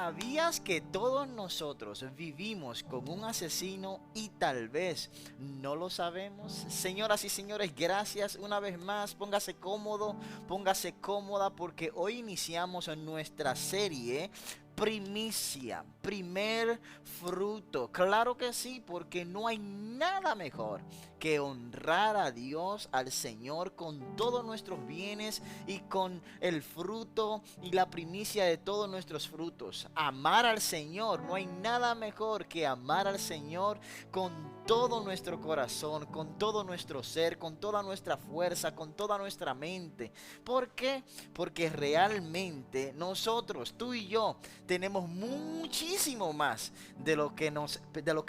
¿Sabías que todos nosotros vivimos con un asesino y tal vez no lo sabemos? Señoras y señores, gracias una vez más. Póngase cómodo, póngase cómoda porque hoy iniciamos nuestra serie Primicia, primer fruto. Claro que sí, porque no hay nada mejor que honrar a Dios, al Señor, con todos nuestros bienes y con el fruto y la primicia de todos nuestros frutos. Amar al Señor, no hay nada mejor que amar al Señor con todo nuestro corazón, con todo nuestro ser, con toda nuestra fuerza, con toda nuestra mente. ¿Por qué? Porque realmente nosotros, tú y yo, tenemos muchísimo más de lo que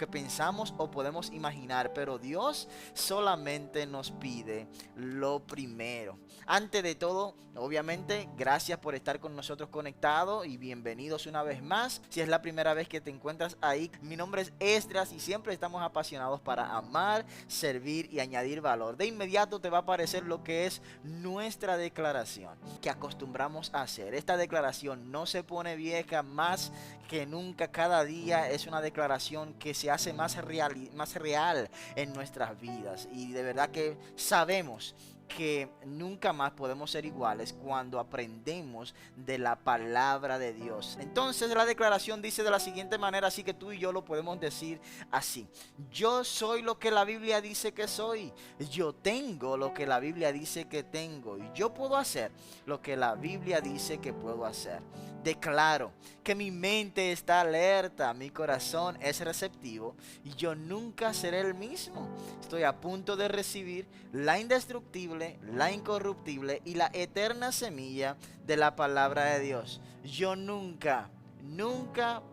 pensamos o podemos imaginar, pero Dios solamente nos pide lo primero. Antes de todo, obviamente, gracias por estar con nosotros conectados y bienvenidos una vez más. Si es la primera vez que te encuentras ahí, mi nombre es Esdras y siempre estamos apasionados para amar, servir y añadir valor. De inmediato te va a aparecer lo que es nuestra declaración que acostumbramos a hacer. Esta declaración no se pone vieja, más que nunca, cada día es una declaración que se hace más real en nuestras vidas, y de verdad que sabemos que nunca más podemos ser iguales cuando aprendemos de la palabra de Dios. Entonces la declaración dice de la siguiente manera, así que tú y yo lo podemos decir así: yo soy lo que la Biblia dice que soy, yo tengo lo que la Biblia dice que tengo, y yo puedo hacer lo que la Biblia dice que puedo hacer. Declaro que mi mente está alerta, mi corazón es receptivo y yo nunca seré el mismo. Estoy a punto de recibir la indestructible, la incorruptible y la eterna semilla de la palabra de Dios. Yo nunca,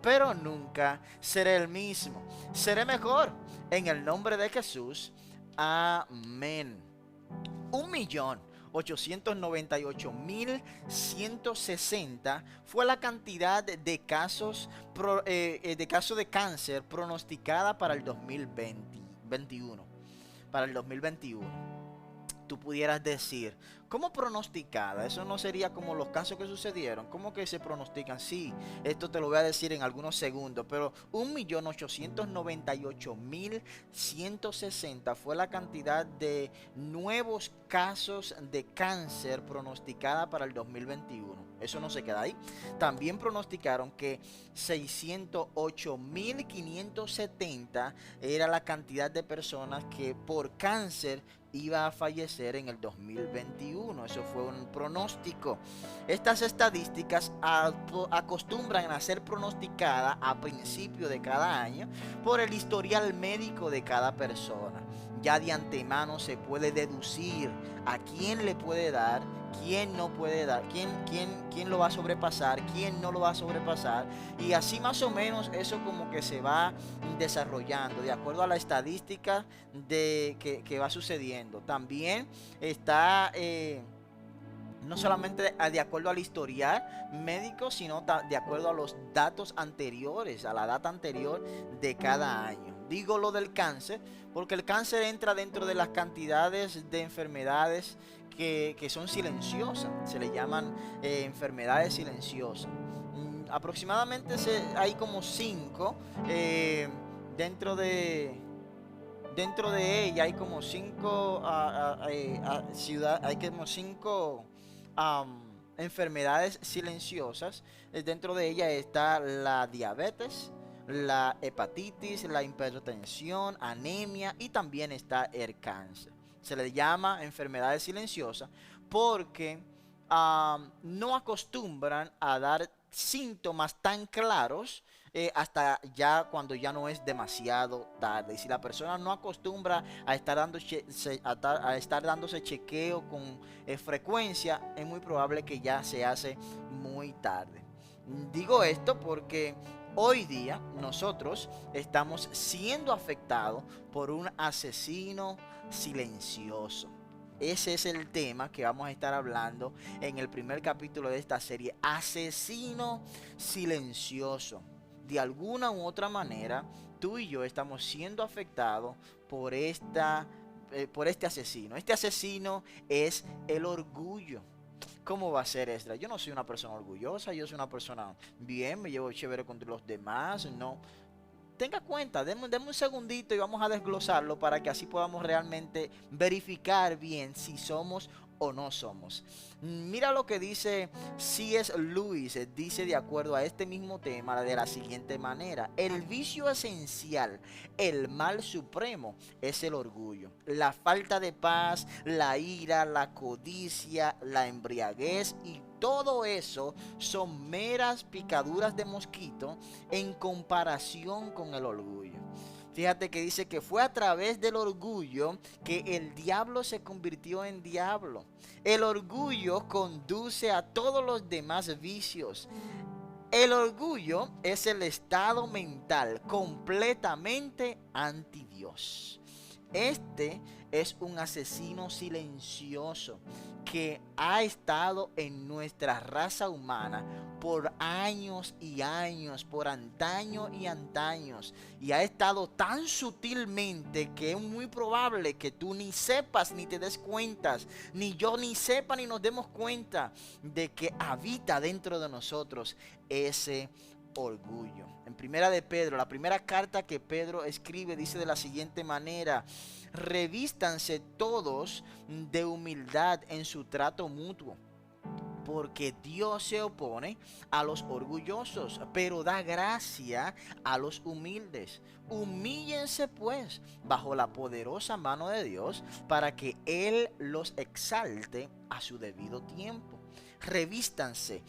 pero nunca seré el mismo. Seré mejor en el nombre de Jesús. Amén. 1.898.160 fue la cantidad de casos de cáncer pronosticada para el 2021. Para el 2021. Tú pudieras decir, ¿cómo pronosticada? Eso no sería como los casos que sucedieron. ¿Cómo que se pronostican? Sí, esto te lo voy a decir en algunos segundos, pero 1.898.160 fue la cantidad de nuevos casos de cáncer pronosticada para el 2021. Eso no se queda ahí. También pronosticaron que 608.570 era la cantidad de personas que por cáncer iba a fallecer en el 2021. Eso fue un pronóstico. Estas estadísticas acostumbran a ser pronosticadas a principio de cada año por el historial médico de cada persona. Ya de antemano se puede deducir a quién le puede dar, quién no puede dar, quién lo va a sobrepasar, quién no lo va a sobrepasar, y así más o menos eso como que se va desarrollando de acuerdo a la estadística que va sucediendo. También está no solamente de acuerdo al historial médico, sino de acuerdo a los datos anteriores, a la data anterior de cada año. Digo lo del cáncer porque el cáncer entra dentro de las cantidades de enfermedades que son silenciosas. Se le llaman enfermedades silenciosas. Aproximadamente hay como 5 dentro de... Dentro de ella hay como 5 hay como 5 enfermedades silenciosas. Dentro de ella está la diabetes, la hepatitis, la hipertensión, anemia, y también está el cáncer. Se le llama enfermedades silenciosas porque no acostumbran a dar síntomas tan claros hasta ya cuando ya no es demasiado tarde. Y si la persona no acostumbra a estar, a estar dándose chequeo con frecuencia, es muy probable que ya se hace muy tarde. Digo esto porque hoy día nosotros estamos siendo afectados por un asesino silencioso. Ese es el tema que vamos a estar hablando en el primer capítulo de esta serie: asesino silencioso. De alguna u otra manera, tú y yo estamos siendo afectados por este asesino. Este asesino es el orgullo. ¿Cómo va a ser, Esdras? Yo no soy una persona orgullosa, yo soy una persona bien, me llevo chévere con los demás, no. Tenga cuenta, deme un segundito y vamos a desglosarlo para que así podamos realmente verificar bien si somos o no somos. Mira lo que dice C.S. Lewis, dice de acuerdo a este mismo tema de la siguiente manera: el vicio esencial, el mal supremo es el orgullo, la falta de paz, la ira, la codicia, la embriaguez y todo eso son meras picaduras de mosquito en comparación con el orgullo. Fíjate que dice que fue a través del orgullo que el diablo se convirtió en diablo. El orgullo conduce a todos los demás vicios. El orgullo es el estado mental completamente anti Dios. Este es un asesino silencioso que ha estado en nuestra raza humana por años y años, por antaño y antaños, y ha estado tan sutilmente que es muy probable que tú ni sepas ni te des cuenta, ni yo ni sepa ni nos demos cuenta de que habita dentro de nosotros ese orgullo. En primera de Pedro, la primera carta que Pedro escribe, dice de la siguiente manera: revístanse todos de humildad en su trato mutuo, porque Dios se opone a los orgullosos, pero da gracia a los humildes. Humíllense pues bajo la poderosa mano de Dios, para que Él los exalte a su debido tiempo. Revístanse.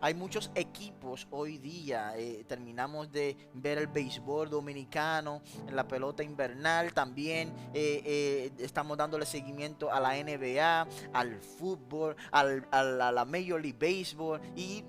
Hay muchos equipos hoy día. Terminamos de ver el béisbol dominicano, en la pelota invernal. También estamos dándole seguimiento a la NBA, al fútbol, a la Major League Baseball. Y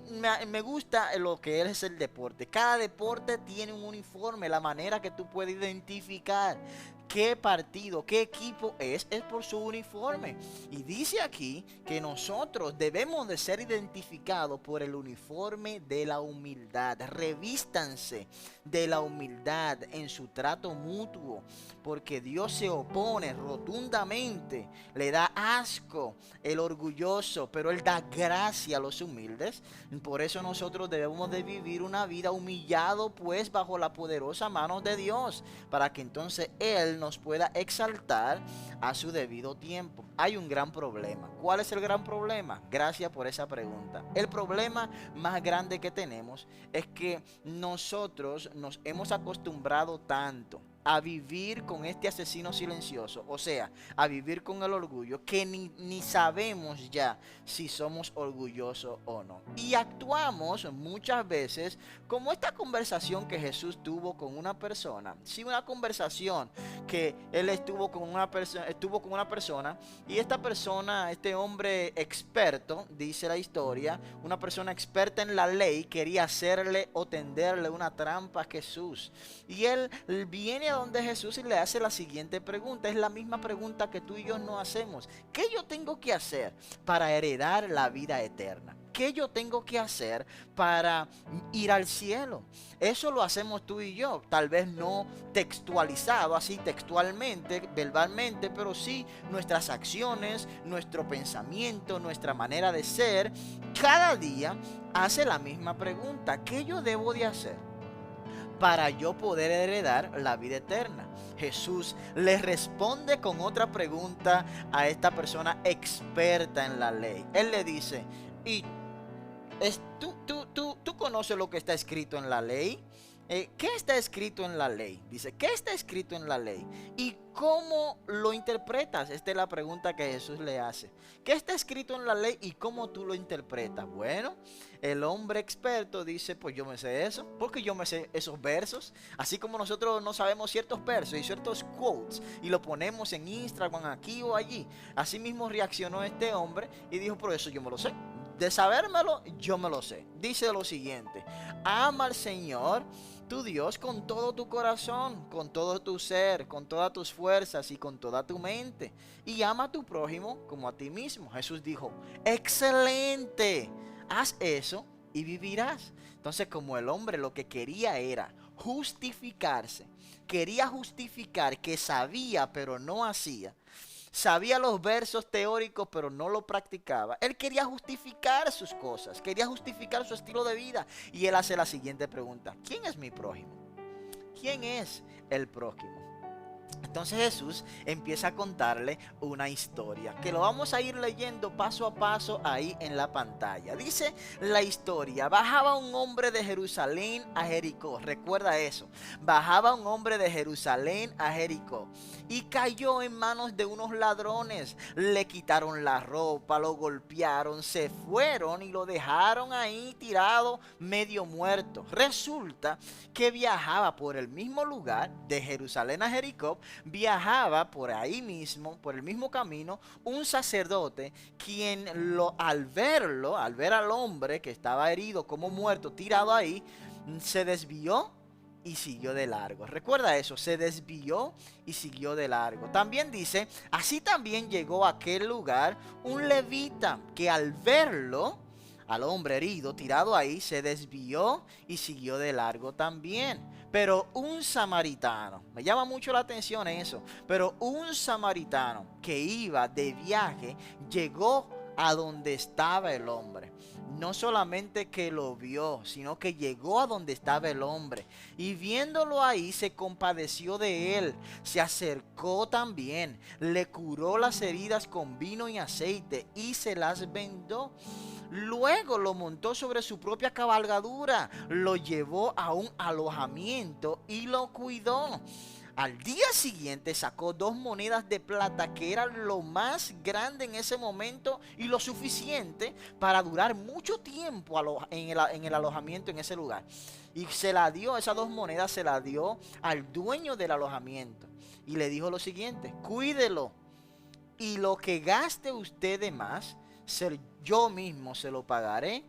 me gusta lo que es el deporte. Cada deporte tiene un uniforme. La manera que tú puedes identificar qué partido, qué equipo es por su uniforme. Y dice aquí que nosotros debemos de ser identificados por el uniforme de la humildad. Revístanse de la humildad en su trato mutuo, porque Dios se opone rotundamente, le da asco el orgulloso, pero Él da gracia a los humildes. Por eso nosotros debemos de vivir una vida humillado pues bajo la poderosa mano de Dios, para que entonces Él nos pueda exaltar a su debido tiempo. Hay un gran problema. ¿Cuál es el gran problema? Gracias por esa pregunta. El problema más grande que tenemos es que nosotros nos hemos acostumbrado tanto a vivir con este asesino silencioso, o sea, a vivir con el orgullo, que ni sabemos ya si somos orgullosos o no. Y actuamos muchas veces como esta conversación que Jesús tuvo con una persona. Sí, una conversación que él estuvo con una persona, y esta persona, este hombre experto, dice la historia, una persona experta en la ley, quería hacerle o tenderle una trampa a Jesús. Y él viene a donde Jesús y le hace la siguiente pregunta. Es la misma pregunta que tú y yo no hacemos. ¿Qué yo tengo que hacer para heredar la vida eterna? ¿Qué yo tengo que hacer para ir al cielo? Eso lo hacemos tú y yo, tal vez no textualizado así textualmente, verbalmente, pero sí nuestras acciones, nuestro pensamiento, nuestra manera de ser, cada día hace la misma pregunta: ¿qué yo debo de hacer para yo poder heredar la vida eterna? Jesús le responde con otra pregunta a esta persona experta en la ley. Él le dice: ¿y tú conoces lo que está escrito en la ley? ¿Qué está escrito en la ley? Dice, ¿qué está escrito en la ley? ¿Y cómo lo interpretas? Esta es la pregunta que Jesús le hace. ¿Qué está escrito en la ley y cómo tú lo interpretas? Bueno, el hombre experto dice, pues yo me sé eso, porque yo me sé esos versos. Así como nosotros no sabemos ciertos versos y ciertos quotes y lo ponemos en Instagram aquí o allí. Así mismo reaccionó este hombre y dijo, por eso yo me lo sé. De sabérmelo, yo me lo sé. Dice lo siguiente: ama al Señor tu Dios con todo tu corazón, con todo tu ser, con todas tus fuerzas y con toda tu mente. Y ama a tu prójimo como a ti mismo. Jesús dijo, excelente, haz eso y vivirás. Entonces, como el hombre lo que quería era justificarse, quería justificar que sabía pero no hacía, sabía los versos teóricos, pero no lo practicaba. Él quería justificar sus cosas, quería justificar su estilo de vida. Y él hace la siguiente pregunta: ¿quién es mi prójimo? ¿Quién es el prójimo? Entonces Jesús empieza a contarle una historia que lo vamos a ir leyendo paso a paso ahí en la pantalla. Dice la historia: bajaba un hombre de Jerusalén a Jericó. Recuerda eso: bajaba un hombre de Jerusalén a Jericó y cayó en manos de unos ladrones. Le quitaron la ropa, lo golpearon, se fueron y lo dejaron ahí tirado, medio muerto. Resulta que viajaba por el mismo lugar, de Jerusalén a Jericó. Viajaba por ahí mismo, por el mismo camino, un sacerdote, quien al ver al hombre que estaba herido como muerto, tirado ahí, se desvió y siguió de largo. Recuerda eso: se desvió y siguió de largo. También dice: así también llegó a aquel lugar un levita, que al verlo, al hombre herido, tirado ahí, se desvió y siguió de largo también. Pero un samaritano, me llama mucho la atención eso, pero un samaritano que iba de viaje llegó a donde estaba el hombre. No solamente que lo vio, sino que llegó a donde estaba el hombre, y viéndolo ahí se compadeció de él, se acercó también, le curó las heridas con vino y aceite y se las vendó. Luego lo montó sobre su propia cabalgadura, lo llevó a un alojamiento y lo cuidó. Al día siguiente sacó 2 monedas de plata, que eran lo más grande en ese momento y lo suficiente para durar mucho tiempo en el alojamiento en ese lugar. Y se la dio, esas 2 monedas se la dio al dueño del alojamiento. Y le dijo lo siguiente: cuídelo, y lo que gaste usted de más, yo mismo se lo pagaré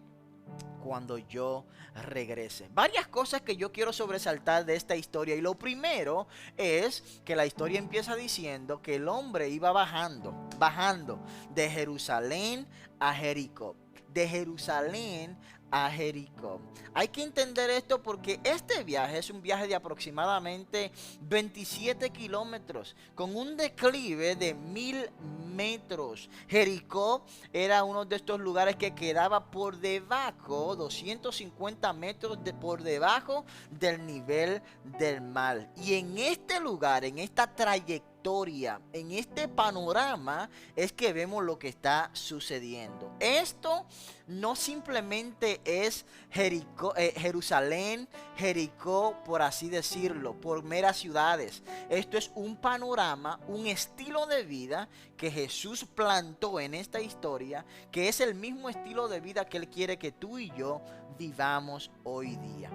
cuando yo regrese. Varias cosas que yo quiero sobresaltar de esta historia. Y lo primero es que la historia empieza diciendo que el hombre iba bajando de Jerusalén a Jericó. De Jerusalén a Jericó. Hay que entender esto porque este viaje es un viaje de aproximadamente 27 kilómetros con un declive de 1000 metros. Jericó era uno de estos lugares que quedaba por debajo, 250 metros por debajo del nivel del mar. Y en este lugar, en esta trayectoria, en este panorama, es que vemos lo que está sucediendo. Esto no simplemente es Jerusalén, Jericó, por así decirlo, por meras ciudades. Esto es un panorama, un estilo de vida que Jesús plantó en esta historia, que es el mismo estilo de vida que Él quiere que tú y yo vivamos hoy día.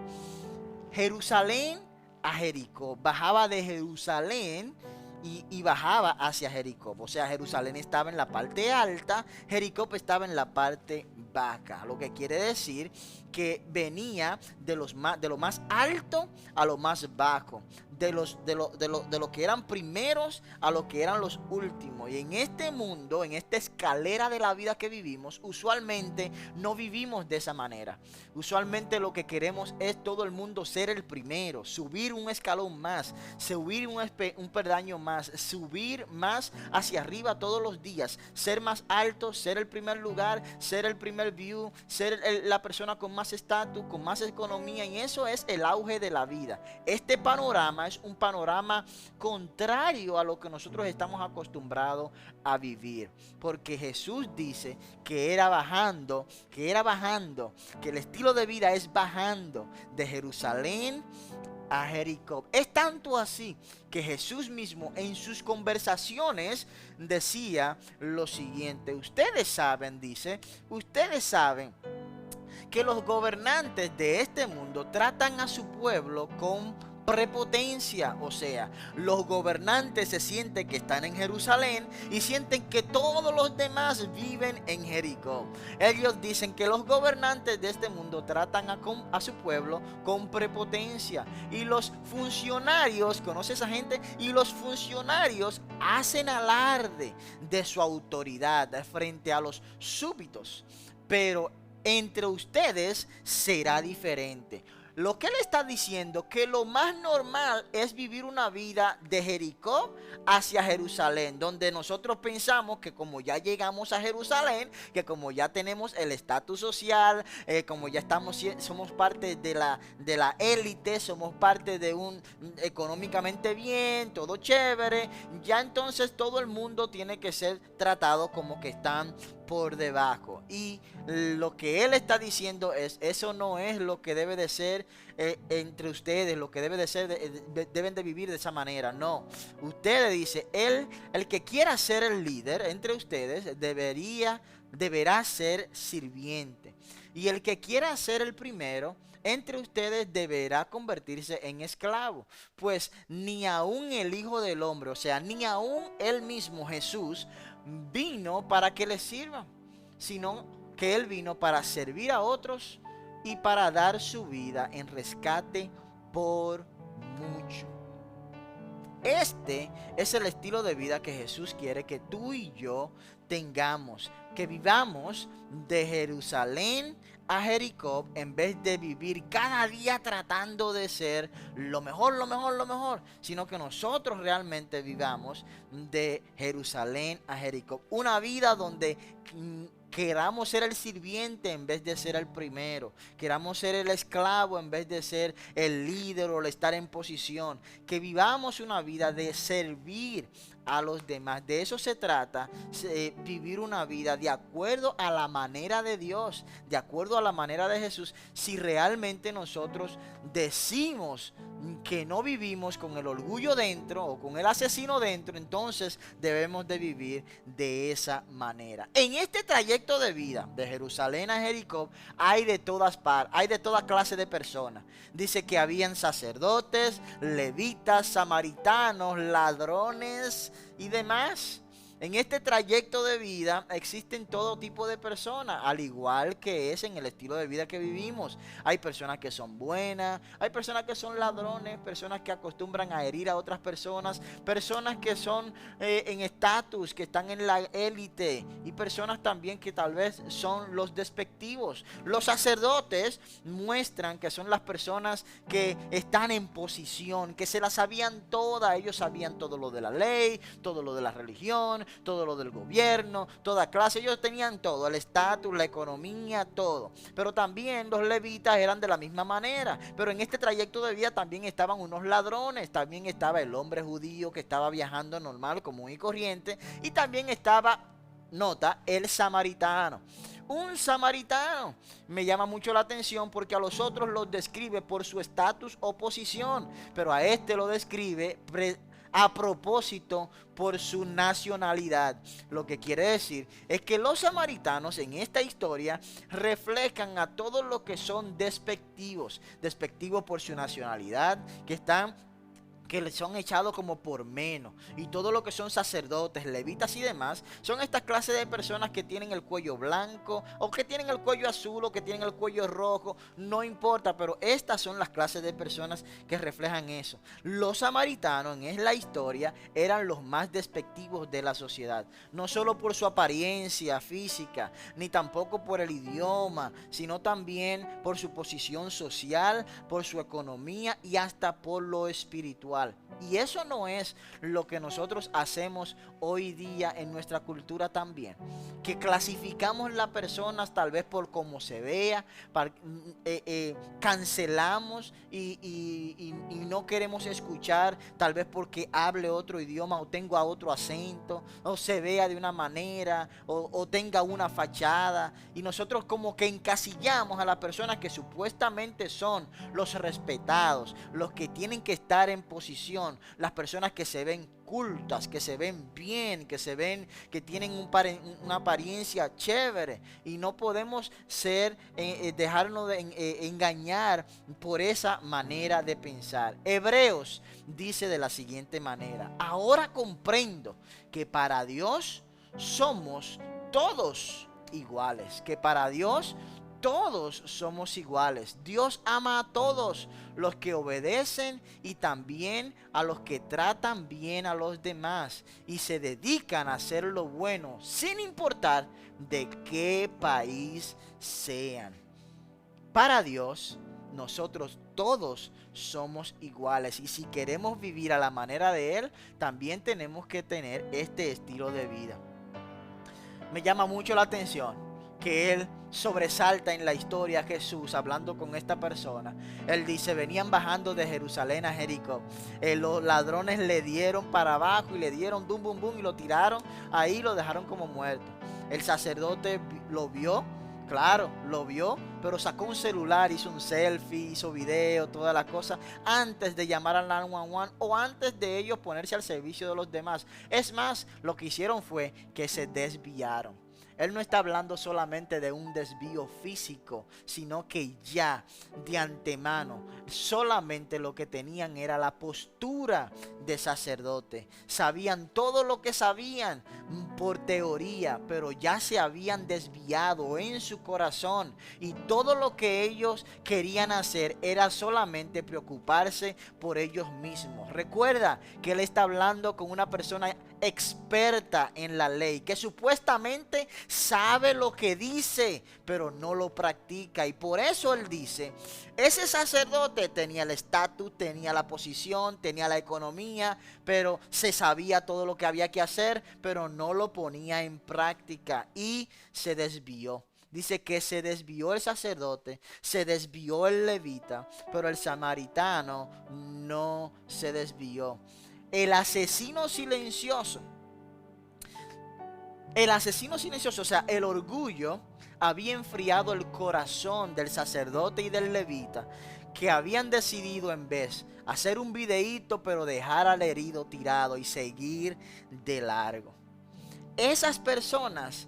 Jerusalén a Jericó, bajaba de Jerusalén y bajaba hacia Jericó. O sea, Jerusalén estaba en la parte alta, Jericó estaba en la parte baja. Lo que quiere decir que venía de lo más alto a lo más bajo, de lo que eran primeros a lo que eran los últimos. Y en este mundo, en esta escalera de la vida que vivimos, usualmente no vivimos de esa manera. Usualmente lo que queremos es todo el mundo ser el primero, subir un escalón más, subir un peldaño más, subir más hacia arriba todos los días, ser más alto, ser el primer lugar, ser el primer view, ser la persona con más estatus, con más economía. Y eso es el auge de la vida. Este panorama es un panorama contrario a lo que nosotros estamos acostumbrados a vivir, porque Jesús dice que era bajando, que el estilo de vida es bajando de Jerusalén a Jericó. Es tanto así que Jesús mismo en sus conversaciones decía lo siguiente: ustedes saben que los gobernantes de este mundo tratan a su pueblo con prepotencia. O sea, los gobernantes se sienten que están en Jerusalén y sienten que todos los demás viven en Jericó. Ellos dicen que los gobernantes de este mundo tratan a su pueblo con prepotencia. Y los funcionarios, ¿conoce esa gente? Y los funcionarios hacen alarde de su autoridad frente a los súbditos. Pero entre ustedes será diferente. Lo que él está diciendo que lo más normal es vivir una vida de Jericó hacia Jerusalén, donde nosotros pensamos que como ya llegamos a Jerusalén, que como ya tenemos el estatus social, como ya somos parte de la élite, somos parte de un económicamente bien, todo chévere, ya entonces todo el mundo tiene que ser tratado como que están por debajo. Y lo que él está diciendo es, eso no es lo que debe de ser entre ustedes, lo que debe de ser, deben de vivir de esa manera. No, ustedes dice, el que quiera ser el líder entre ustedes deberá ser sirviente. Y el que quiera ser el primero entre ustedes deberá convertirse en esclavo, pues ni aun el Hijo del Hombre, o sea, ni aun él mismo Jesús vino para que le sirvan, sino que él vino para servir a otros y para dar su vida en rescate por mucho. Este es el estilo de vida que Jesús quiere que tú y yo tengamos, que vivamos de Jerusalén a Jericó en vez de vivir cada día tratando de ser lo mejor, lo mejor, lo mejor, sino que nosotros realmente vivamos de Jerusalén a Jericó. Una vida donde queramos ser el sirviente en vez de ser el primero. Queramos ser el esclavo en vez de ser el líder o el estar en posición. Que vivamos una vida de servir a los demás. De eso se trata, vivir una vida de acuerdo a la manera de Dios, de acuerdo a la manera de Jesús. Si realmente nosotros decimos que no vivimos con el orgullo dentro o con el asesino dentro, entonces debemos de vivir de esa manera. En este trayecto de vida de Jerusalén a Jericó hay de todas partes, hay de toda clase de personas. Dice que habían sacerdotes, levitas, samaritanos, ladrones y demás. En este trayecto de vida existen todo tipo de personas, al igual que es en el estilo de vida que vivimos. Hay personas que son buenas, hay personas que son ladrones, personas que acostumbran a herir a otras personas, personas que son en estatus, que están en la élite, y personas también que tal vez son los despectivos. Los sacerdotes muestran que son las personas que están en posición, que se las sabían todas, ellos sabían todo lo de la ley, todo lo de la religión, todo lo del gobierno, toda clase, ellos tenían todo, el estatus, la economía, todo. Pero también los levitas eran de la misma manera. Pero en este trayecto de vida también estaban unos ladrones, también estaba el hombre judío que estaba viajando normal, común y corriente, y también estaba, nota, el samaritano. Un samaritano me llama mucho la atención porque a los otros los describe por su estatus o posición, pero a este lo describe a propósito por su nacionalidad. Lo que quiere decir es que los samaritanos en esta historia reflejan a todos los que son despectivos por su nacionalidad, que les son echados como por menos, y todo lo que son sacerdotes, levitas y demás, son estas clases de personas que tienen el cuello blanco, o que tienen el cuello azul, o que tienen el cuello rojo, no importa, pero estas son las clases de personas que reflejan eso. Los samaritanos en la historia eran los más despectivos de la sociedad, no solo por su apariencia física, ni tampoco por el idioma, sino también por su posición social, por su economía y hasta por lo espiritual. Y eso no es lo que nosotros hacemos hoy día en nuestra cultura también, que clasificamos las personas tal vez por cómo se vea, cancelamos y no queremos escuchar tal vez porque hable otro idioma o tenga otro acento o se vea de una manera o tenga una fachada, y nosotros como que encasillamos a las personas que supuestamente son los respetados, los que tienen que estar en posición, las personas que se ven cultas, que se ven bien, que tienen una apariencia chévere, y no podemos dejarnos de engañar por esa manera de pensar. Hebreos dice de la siguiente manera: ahora comprendo que para Dios somos todos iguales, que para Dios todos somos iguales. Dios ama a todos los que obedecen y también a los que tratan bien a los demás y se dedican a hacer lo bueno sin importar de qué país sean. Para Dios nosotros todos somos iguales. Y si queremos vivir a la manera de Él, también tenemos que tener este estilo de vida. Me llama mucho la atención que Él sobresalta en la historia a Jesús hablando con esta persona. Él dice, venían bajando de Jerusalén a Jericó. Los ladrones le dieron para abajo y le dieron bum bum bum y lo tiraron ahí, lo dejaron como muerto. El sacerdote lo vio, claro, lo vio, pero sacó un celular, hizo un selfie, hizo video, todas las cosas, antes de llamar al 911 o antes de ellos ponerse al servicio de los demás. Es más, lo que hicieron fue que se desviaron. Él no está hablando solamente de un desvío físico, sino que ya de antemano solamente lo que tenían era la postura de sacerdote. Sabían todo lo que sabían por teoría, pero ya se habían desviado en su corazón. Y todo lo que ellos querían hacer era solamente preocuparse por ellos mismos. Recuerda que él está hablando con una persona experta en la ley, que supuestamente sabe lo que dice, pero no lo practica. Y por eso él dice, ese sacerdote tenía el estatus, tenía la posición, tenía la economía, pero se sabía todo lo que había que hacer, pero no lo ponía en práctica y se desvió. Dice que se desvió el sacerdote, se desvió el levita, pero el samaritano no se desvió. El asesino silencioso, o sea, el orgullo había enfriado el corazón del sacerdote y del levita, que habían decidido en vez hacer un videíto, pero dejar al herido tirado y seguir de largo. Esas personas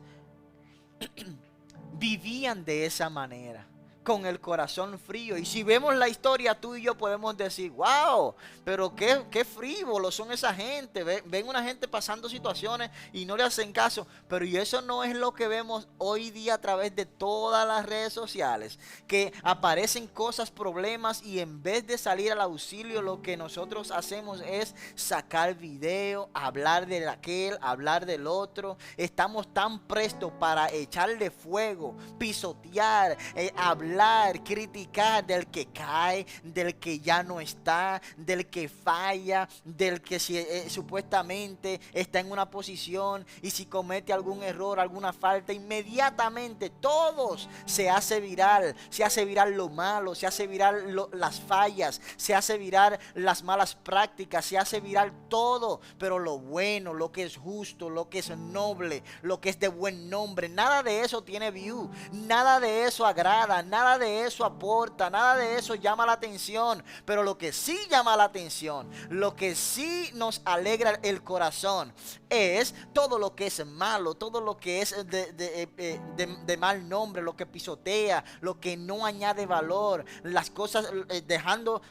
vivían de esa manera, con el corazón frío. Y si vemos la historia, tú y yo podemos decir, wow, pero qué frívolos son esa gente. Ven una gente pasando situaciones y no le hacen caso. Pero y eso no es lo que vemos hoy día a través de todas las redes sociales, que aparecen cosas, problemas, y en vez de salir al auxilio, lo que nosotros hacemos es sacar video, hablar de aquel, hablar del otro. Estamos tan prestos para echarle fuego, pisotear, hablar, criticar del que cae, del que ya no está, del que falla, del que supuestamente está en una posición, y si comete algún error, alguna falta, inmediatamente todos se hace viral lo malo, se hace viral las fallas, se hace viral las malas prácticas, se hace viral todo. Pero lo bueno, lo que es justo, lo que es noble, lo que es de buen nombre, nada de eso tiene view, nada de eso agrada, nada de eso aporta, nada de eso llama la atención. Pero lo que sí llama la atención, lo que sí nos alegra el corazón, es todo lo que es malo, todo lo que es de mal nombre, lo que pisotea, lo que no añade valor, las cosas, dejando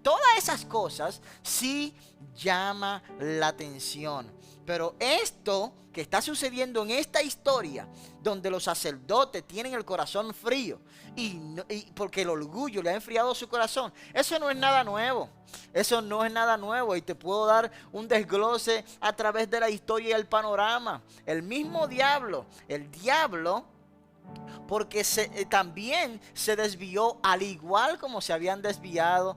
todas esas cosas sí llama la atención. Pero esto que está sucediendo en esta historia, donde los sacerdotes tienen el corazón frío y porque el orgullo le ha enfriado su corazón, eso no es nada nuevo. Eso no es nada nuevo, y te puedo dar un desglose a través de la historia y el panorama. El mismo diablo, porque también se desvió, al igual como se habían desviado,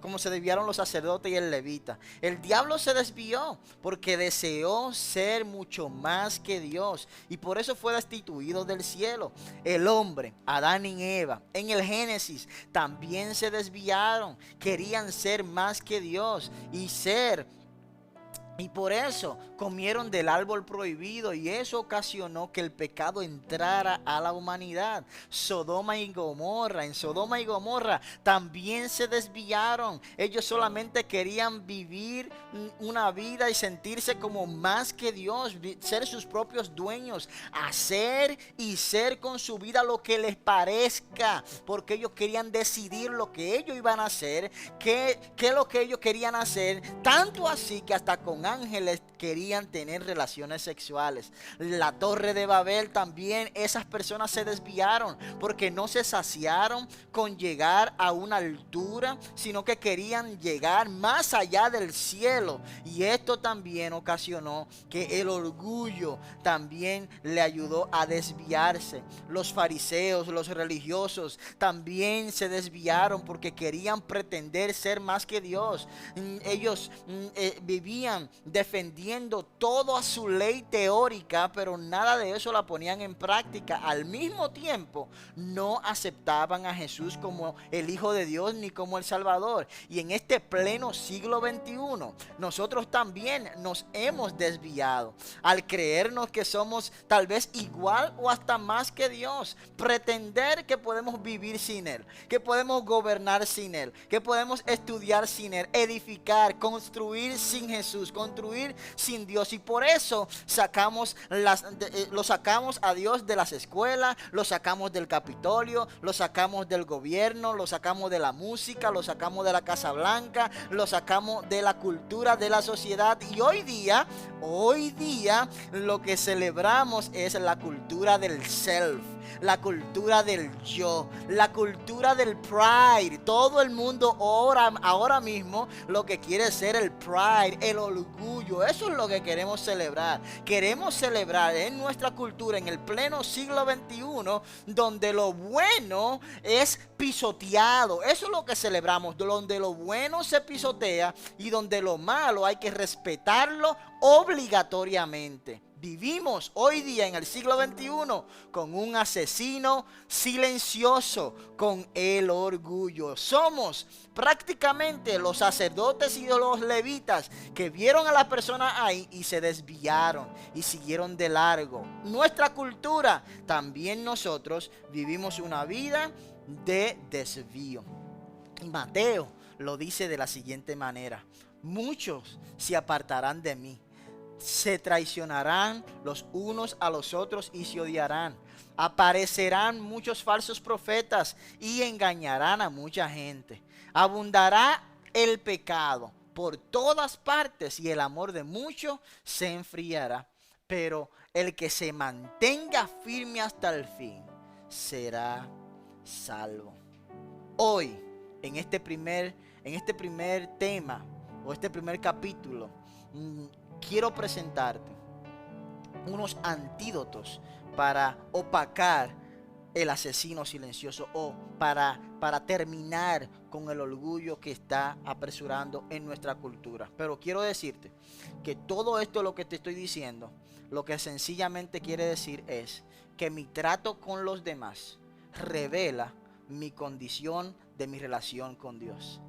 como se desviaron los sacerdotes y el levita. El diablo se desvió porque deseó ser mucho más que Dios, y por eso fue destituido del cielo. El hombre, Adán y Eva, en el Génesis también se desviaron, querían ser más que Dios y por eso comieron del árbol prohibido, y eso ocasionó que el pecado entrara a la humanidad. En Sodoma y Gomorra también se desviaron. Ellos solamente querían vivir una vida y sentirse como más que Dios, ser sus propios dueños, hacer y ser con su vida lo que les parezca, porque ellos querían decidir lo que ellos iban a hacer, qué es lo que ellos querían hacer, tanto así que hasta con con ángeles querían tener relaciones sexuales. La Torre de Babel también, esas personas se desviaron porque no se saciaron con llegar a una altura, sino que querían llegar más allá del cielo. Y esto también ocasionó que el orgullo también le ayudó a desviarse. Los fariseos, los religiosos también se desviaron porque querían pretender ser más que Dios. Ellos vivían defendiendo toda su ley teórica, pero nada de eso la ponían en práctica. Al mismo tiempo, no aceptaban a Jesús como el Hijo de Dios ni como el Salvador. Y en este pleno siglo XXI, nosotros también nos hemos desviado al creernos que somos tal vez igual o hasta más que Dios. Pretender que podemos vivir sin Él, que podemos gobernar sin Él, que podemos estudiar sin Él, edificar, construir sin Jesús, construir sin Dios. Y por eso lo sacamos a Dios de las escuelas, lo sacamos del Capitolio, lo sacamos del gobierno, lo sacamos de la música, lo sacamos de la Casa Blanca, lo sacamos de la cultura, de la sociedad. Y hoy día lo que celebramos es la cultura del self, la cultura del yo, la cultura del pride. Todo el mundo ahora mismo lo que quiere es ser el pride, el orgullo. Eso es lo que queremos celebrar. Queremos celebrar en nuestra cultura en el pleno siglo XXI, donde lo bueno es pisoteado. Eso es lo que celebramos, donde lo bueno se pisotea y donde lo malo hay que respetarlo obligatoriamente. Vivimos hoy día en el siglo XXI con un asesino silencioso, con el orgullo. Somos prácticamente los sacerdotes y los levitas que vieron a la persona ahí y se desviaron y siguieron de largo. Nuestra cultura, también nosotros vivimos una vida de desvío. Y Mateo lo dice de la siguiente manera: muchos se apartarán de mí, se traicionarán los unos a los otros y se odiarán. Aparecerán muchos falsos profetas y engañarán a mucha gente. Abundará el pecado por todas partes y el amor de muchos se enfriará. Pero el que se mantenga firme hasta el fin será salvo. Hoy, en este primer tema o este primer capítulo, quiero presentarte unos antídotos para opacar el asesino silencioso o para terminar con el orgullo que está apresurando en nuestra cultura. Pero quiero decirte que todo esto, lo que te estoy diciendo, lo que sencillamente quiere decir es que mi trato con los demás revela mi condición de mi relación con Dios.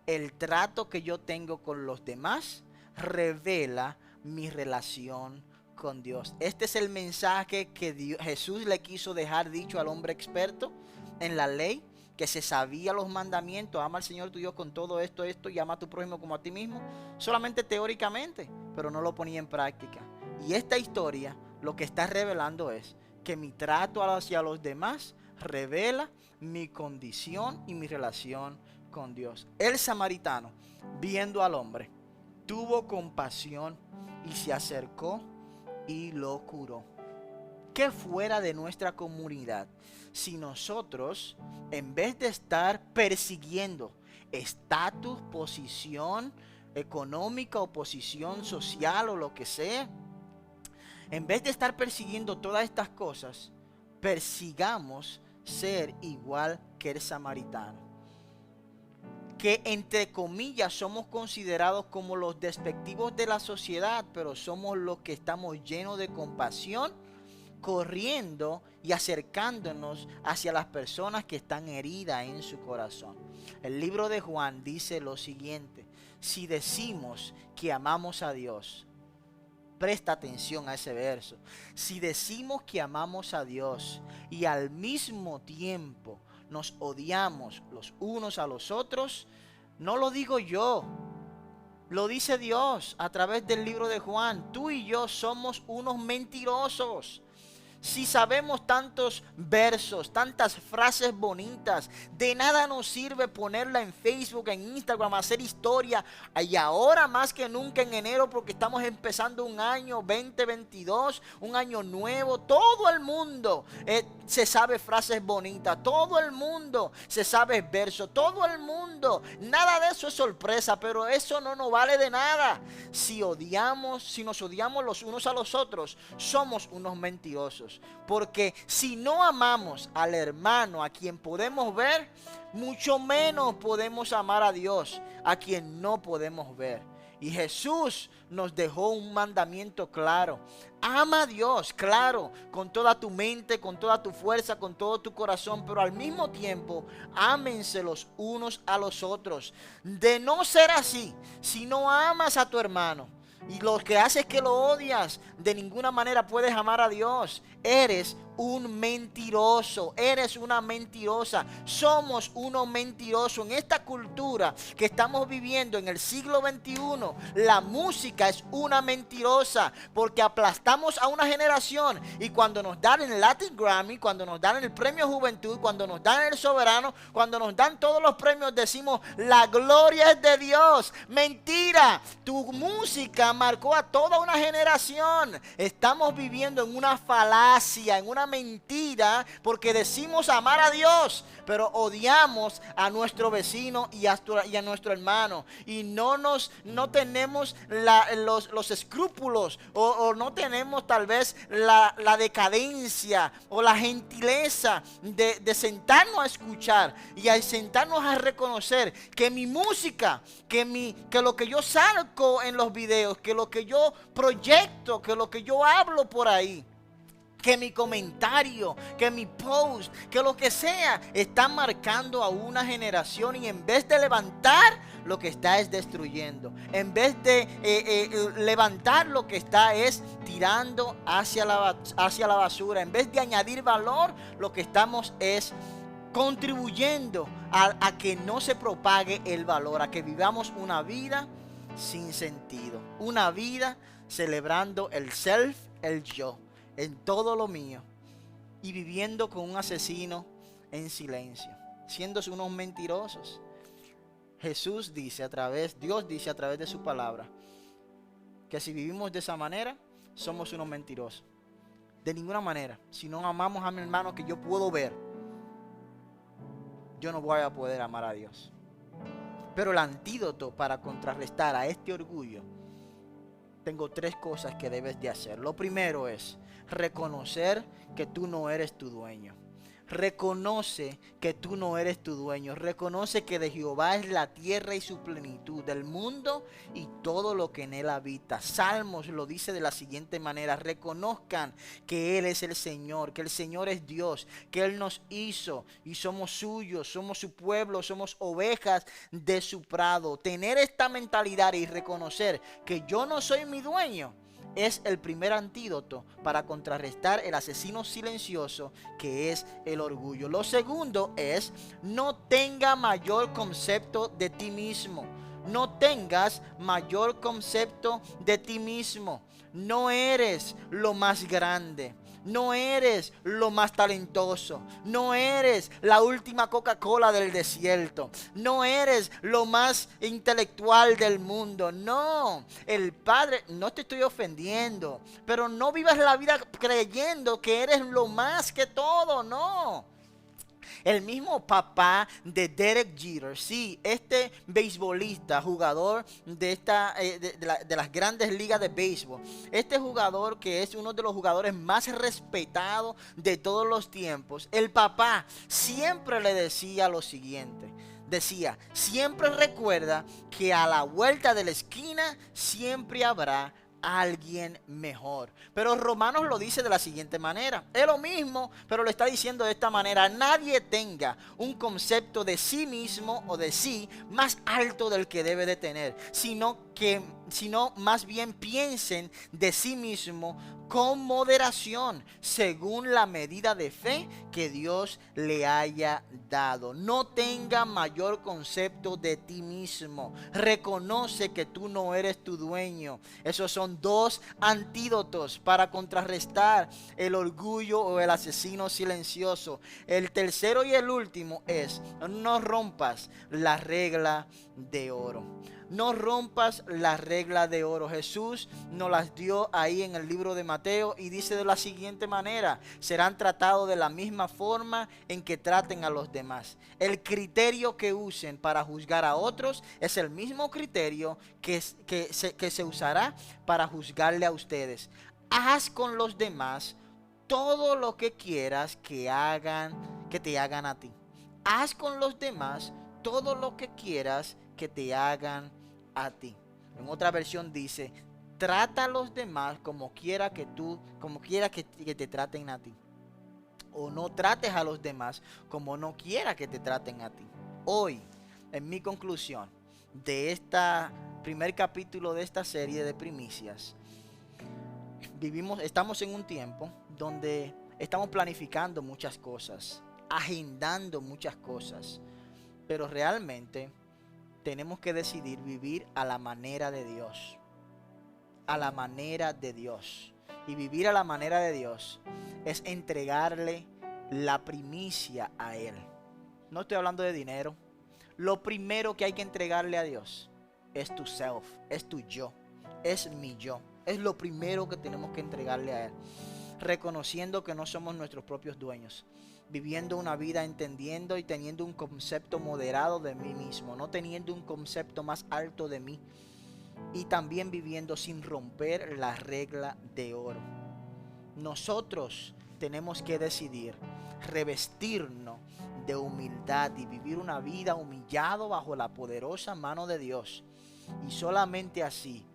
El trato que yo tengo con los demás revela mi relación con Dios. Este es el mensaje que Jesús le quiso dejar dicho al hombre experto en la ley, que se sabía los mandamientos: ama al Señor tu Dios con todo esto y ama a tu prójimo como a ti mismo, solamente teóricamente, pero no lo ponía en práctica. Y esta historia lo que está revelando es que mi trato hacia los demás revela mi condición y mi relación con Dios. El samaritano, viendo al hombre, tuvo compasión y se acercó y lo curó. ¿Qué fuera de nuestra comunidad si nosotros, en vez de estar persiguiendo estatus, posición económica o posición social o lo que sea, en vez de estar persiguiendo todas estas cosas, persigamos ser igual que el samaritano? Que entre comillas somos considerados como los despectivos de la sociedad, pero somos los que estamos llenos de compasión, corriendo y acercándonos hacia las personas que están heridas en su corazón. El libro de Juan dice lo siguiente: si decimos que amamos a Dios, presta atención a ese verso, si decimos que amamos a Dios y al mismo tiempo nos odiamos los unos a los otros, no lo digo yo, lo dice Dios a través del libro de Juan. Tú y yo somos unos mentirosos. Si sabemos tantos versos, tantas frases bonitas, de nada nos sirve ponerla en Facebook, en Instagram, hacer historia. Y ahora más que nunca en enero, porque estamos empezando un año 2022, un año nuevo. Todo el mundo se sabe frases bonitas, todo el mundo se sabe versos, todo el mundo. Nada de eso es sorpresa, pero eso no nos vale de nada. Si nos odiamos los unos a los otros, somos unos mentirosos. Porque si no amamos al hermano a quien podemos ver, mucho menos podemos amar a Dios a quien no podemos ver. Y Jesús nos dejó un mandamiento claro. Ama a Dios, claro, con toda tu mente, con toda tu fuerza, con todo tu corazón, pero al mismo tiempo, ámense los unos a los otros. De no ser así, si no amas a tu hermano y lo que hace es que lo odias, de ninguna manera puedes amar a Dios. Eres un mentiroso, eres una mentirosa, somos unos mentirosos. En esta cultura que estamos viviendo en el siglo XXI, la música es una mentirosa, porque aplastamos a una generación y cuando nos dan el Latin Grammy, cuando nos dan el premio Juventud, cuando nos dan el Soberano, cuando nos dan todos los premios, decimos la gloria es de Dios. Mentira, tu música marcó a toda una generación. Estamos viviendo en una falacia, en una mentira, porque decimos amar a Dios, pero odiamos a nuestro vecino y a nuestro hermano, y no tenemos los escrúpulos o no tenemos tal vez la decadencia o la gentileza de sentarnos a escuchar y a sentarnos a reconocer que mi música, que lo que yo salgo en los videos, que lo que yo proyecto, que lo que yo hablo por ahí, que mi comentario, que mi post, que lo que sea, está marcando a una generación, y en vez de levantar, lo que está es destruyendo. En vez de levantar, lo que está es tirando hacia la basura. En vez de añadir valor, lo que estamos es contribuyendo a que no se propague el valor, a que vivamos una vida sin sentido, una vida celebrando el self, el yo, en todo lo mío, y viviendo con un asesino en silencio, siendo unos mentirosos. Dios dice a través de su palabra, que si vivimos de esa manera, somos unos mentirosos. De ninguna manera, si no amamos a mi hermano que yo puedo ver, yo no voy a poder amar a Dios. Pero el antídoto para contrarrestar a este orgullo, tengo 3 cosas que debes de hacer. Lo primero es reconocer que tú no eres tu dueño. Reconoce que tú no eres tu dueño. Reconoce que de Jehová es la tierra y su plenitud, del mundo y todo lo que en él habita. Salmos lo dice de la siguiente manera: reconozcan que Él es el Señor, que el Señor es Dios, que Él nos hizo y somos suyos, somos su pueblo, somos ovejas de su prado. Tener esta mentalidad y reconocer que yo no soy mi dueño es el primer antídoto para contrarrestar el asesino silencioso que es el orgullo. Lo segundo es: no tenga mayor concepto de ti mismo. No tengas mayor concepto de ti mismo. No eres lo más grande. No eres lo más talentoso. No eres la última Coca-Cola del desierto. No eres lo más intelectual del mundo. No, el Padre, no te estoy ofendiendo, pero no vivas la vida creyendo que eres lo más que todo. No. El mismo papá de Derek Jeter, sí, este beisbolista, jugador de las grandes ligas de béisbol, este jugador que es uno de los jugadores más respetados de todos los tiempos, el papá siempre le decía lo siguiente. Decía: siempre recuerda que a la vuelta de la esquina siempre habrá alguien mejor. Pero Romanos lo dice de la siguiente manera. Es lo mismo, pero lo está diciendo de esta manera: nadie tenga un concepto de sí mismo o de sí más alto del que debe de tener, sino sino más bien piensen de sí mismo con moderación, según la medida de fe que Dios le haya dado. No tenga mayor concepto de ti mismo. Reconoce que tú no eres tu dueño. Esos son dos antídotos para contrarrestar el orgullo o el asesino silencioso. El tercero y el último es: no rompas la regla de oro. No rompas la regla de oro. Jesús nos las dio ahí en el libro de Mateo y dice de la siguiente manera: serán tratados de la misma forma en que traten a los demás. El criterio que usen para juzgar a otros es el mismo criterio que se usará para juzgarle a ustedes. Haz con los demás todo lo que quieras que te hagan a ti. Haz con los demás todo lo que quieras que te hagan a ti. En otra versión dice: trata a los demás como quiera que te traten a ti. O no trates a los demás como no quiera que te traten a ti. Hoy, en mi conclusión de este primer capítulo de esta serie de primicias, estamos en un tiempo donde estamos planificando muchas cosas, agendando muchas cosas, pero realmente tenemos que decidir vivir a la manera de Dios. A la manera de Dios. Y vivir a la manera de Dios es entregarle la primicia a Él. No estoy hablando de dinero. Lo primero que hay que entregarle a Dios es tu self, es tu yo, es mi yo. Es lo primero que tenemos que entregarle a Él. Reconociendo que no somos nuestros propios dueños. Viviendo una vida entendiendo y teniendo un concepto moderado de mí mismo, no teniendo un concepto más alto de mí, y también viviendo sin romper la regla de oro. Nosotros tenemos que decidir revestirnos de humildad y vivir una vida humillado bajo la poderosa mano de Dios. Y solamente así,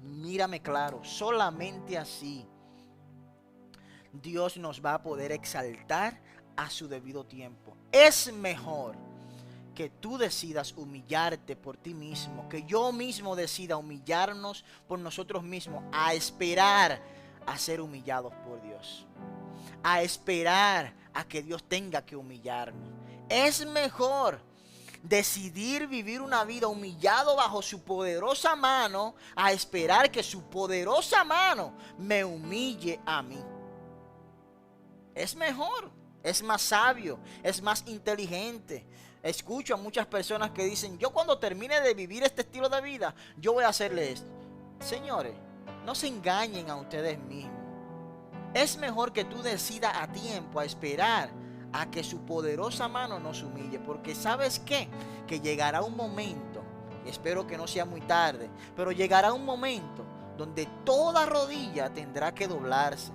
mírame claro, solamente así Dios nos va a poder exaltar a su debido tiempo. Es mejor que tú decidas humillarte por ti mismo, que yo mismo decida humillarnos por nosotros mismos, a esperar a ser humillados por Dios, a esperar a que Dios tenga que humillarnos. Es mejor decidir vivir una vida humillado bajo su poderosa mano, a esperar que su poderosa mano me humille a mí. Es mejor, es más sabio, es más inteligente. Escucho a muchas personas que dicen: yo cuando termine de vivir este estilo de vida, yo voy a hacerle esto. Señores, no se engañen a ustedes mismos. Es mejor que tú decidas a tiempo, a esperar a que su poderosa mano nos humille. Porque ¿sabes qué? Que llegará un momento, espero que no sea muy tarde, pero llegará un momento donde toda rodilla tendrá que doblarse.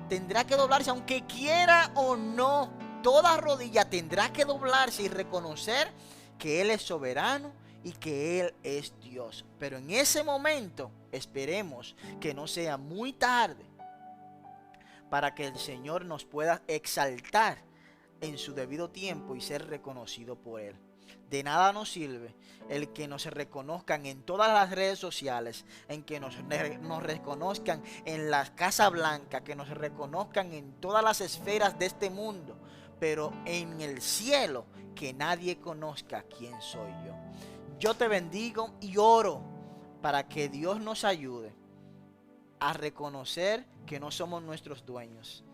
Tendrá que doblarse aunque quiera o no. Toda rodilla tendrá que doblarse y reconocer que Él es soberano y que Él es Dios. Pero en ese momento esperemos que no sea muy tarde para que el Señor nos pueda exaltar en su debido tiempo y ser reconocido por Él. De nada nos sirve el que nos reconozcan en todas las redes sociales, en que nos reconozcan en la Casa Blanca, que nos reconozcan en todas las esferas de este mundo, pero en el cielo que nadie conozca quién soy yo. Yo te bendigo y oro para que Dios nos ayude a reconocer que no somos nuestros dueños,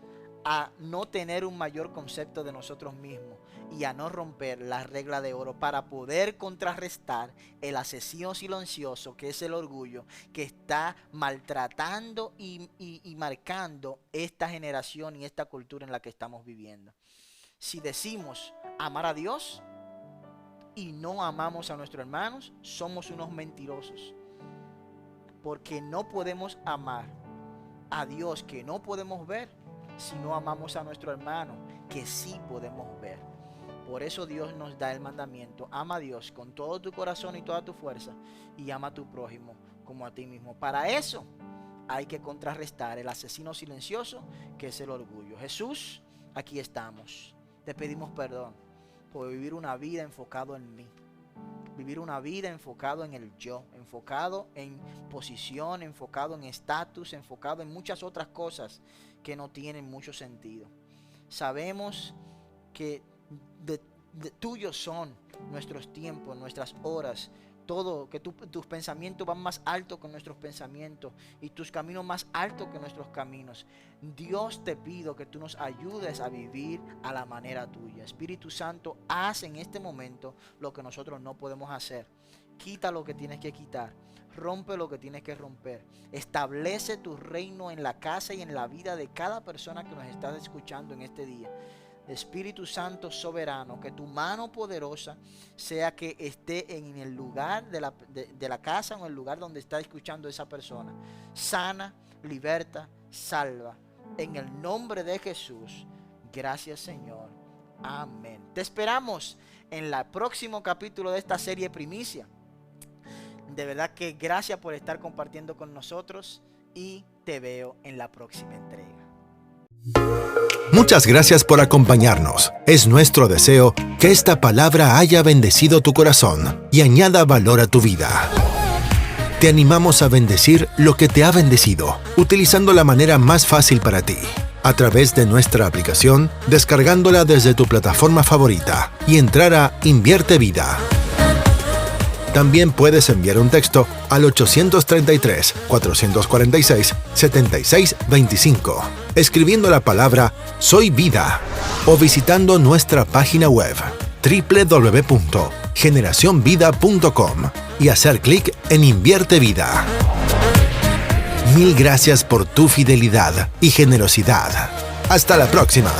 a no tener un mayor concepto de nosotros mismos y a no romper la regla de oro para poder contrarrestar el asesino silencioso que es el orgullo, que está maltratando y marcando esta generación y esta cultura en la que estamos viviendo. Si decimos amar a Dios y no amamos a nuestros hermanos, somos unos mentirosos, porque no podemos amar a Dios que no podemos ver si no amamos a nuestro hermano que sí podemos ver. Por eso Dios nos da el mandamiento: ama a Dios con todo tu corazón y toda tu fuerza, y ama a tu prójimo como a ti mismo. Para eso hay que contrarrestar el asesino silencioso que es el orgullo. Jesús, aquí estamos. Te pedimos perdón por vivir una vida enfocado en mí. vivir una vida enfocado en el yo, enfocado en posición, enfocado en estatus, enfocado en muchas otras cosas que no tienen mucho sentido. Sabemos que tuyos son nuestros tiempos, nuestras horas, todo, que tus pensamientos van más alto que nuestros pensamientos y tus caminos más altos que nuestros caminos. Dios, te pido que tú nos ayudes a vivir a la manera tuya. Espíritu Santo, haz en este momento lo que nosotros no podemos hacer. Quita lo que tienes que quitar, rompe lo que tienes que romper. Establece tu reino en la casa y en la vida de cada persona que nos está escuchando en este día. Espíritu Santo soberano, que tu mano poderosa sea que esté en el lugar de la casa o en el lugar donde está escuchando esa persona. Sana, liberta, salva. En el nombre de Jesús. Gracias, Señor. Amén. Te esperamos en el próximo capítulo de esta serie Primicia. De verdad que gracias por estar compartiendo con nosotros y te veo en la próxima entrega. Muchas gracias por acompañarnos. Es nuestro deseo que esta palabra haya bendecido tu corazón y añada valor a tu vida. Te animamos a bendecir lo que te ha bendecido, utilizando la manera más fácil para ti, a través de nuestra aplicación, descargándola desde tu plataforma favorita y entrar a Invierte Vida. También puedes enviar un texto al 833-446-7625, escribiendo la palabra Soy Vida o visitando nuestra página web www.generacionvida.com y hacer clic en Invierte Vida. Mil gracias por tu fidelidad y generosidad. Hasta la próxima.